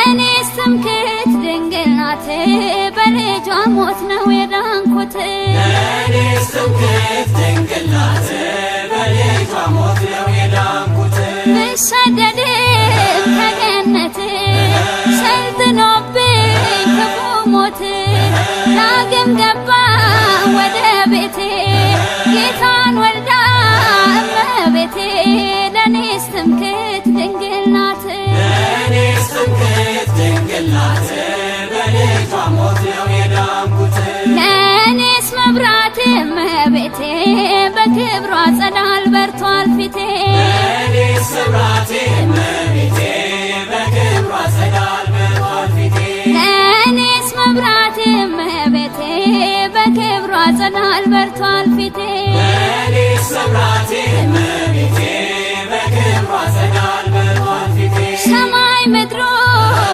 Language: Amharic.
ለእኔስ ትምክህት ድንግል ናት በልጇ ሞት ነው የዳንኩት ለእኔስ ትምክህት ድንግል ናት በልጇ ሞት ነው የዳንኩት ብሰደድም ከገነት ሰልጥኖብኝ ክፉ ሞት ዳግም ገባ ወደ ቤቴ ጌታን ወልዳ እመቤቴ ለእኔስ ትምክህት ድንግል ናት ለእኔስ ትምክህት ድንግል ናት በልጇ ሞት ነው የዳንኩት ለእኔስ መብራት እመቤቴ በክብሯ ጸዳል በርቷል ፊቴ ለእኔስ መብራቴ